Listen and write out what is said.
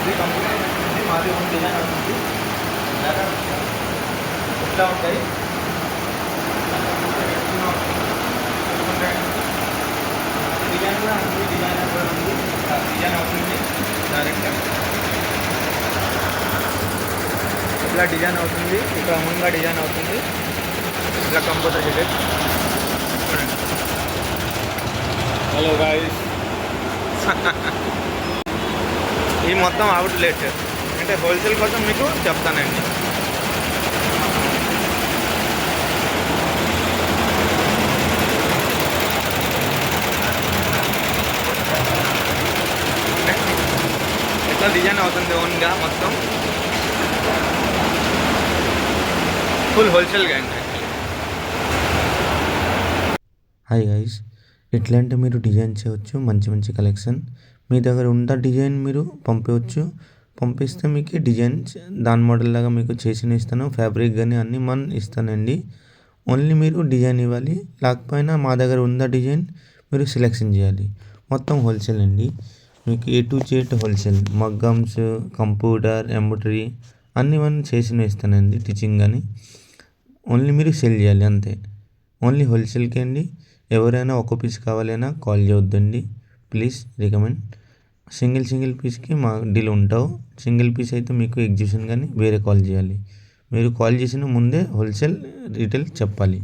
ఇది కంపెనీ ఉంటుంది, మాది ఓన్ డిజైన్ అవుతుంది. ఇట్లా ఉంటాయి డిజైన్ కూడా ఉంది, డిజైన్ కూడా ఉంది. డిజైన్ అవుతుంది డైరెక్ట్గా ఇట్లా డిజైన్ అవుతుంది. ఇక్కడ అమౌంట్గా డిజైన్ అవుతుంది. ఇట్లా కంప్యూటర్ జెకెట్ చూడండి. హలో గాయ్స్, ఈ మొత్తం అవుట్లెట్ అంటే హోల్సేల్ కోసం మీకు చెప్తానండి. ఇట్లా డిజైన్ అవుతుంది ఓన్గా మొత్తం ఫుల్ హోల్సేల్గా అండి. హాయ్ గైస్, ఎట్లా అంటే మీరు డిజైన్ చేయవచ్చు, మంచి మంచి కలెక్షన్ మీ దగ్గర ఉన్న డిజైన్ మీరు పంపిస్తే మీకు డిజైన్ దాని మోడల్ లాగా మీకు చేసి ఇస్తాను. ఫ్యాబ్రిక్ కానీ అన్నీ మనం ఇస్తానండి. ఓన్లీ మీరు డిజైన్ ఇవ్వాలి, లేకపోయినా మా దగ్గర ఉన్న డిజైన్ మీరు సెలెక్షన్ చేయాలి. మొత్తం హోల్సేల్ అండి, మీకు A to Z హోల్సేల్. మగ్గమ్స్, కంప్యూటర్, ఎంబ్రాయిడరీ అన్నీ మనం చేసి ఇస్తానండి. టీచింగ్ కానీ ఓన్లీ మీరు సెల్ చేయాలి అంతే. ఓన్లీ హోల్సేల్కే అండి. ఎవరైనా ఒక పీస్ కావాలైనా కాల్ చేయొద్దండి ప్లీజ్, రికమెండ్. సింగిల్ పీస్కి మా డీల్ ఉంటావు. సింగిల్ పీస్ అయితే మీకు ఎగ్జిబిషన్ కానీ వేరే కాల్ చేయాలి. మీరు కాల్ చేసిన ముందే హోల్సేల్ రీటైల్ చెప్పాలి.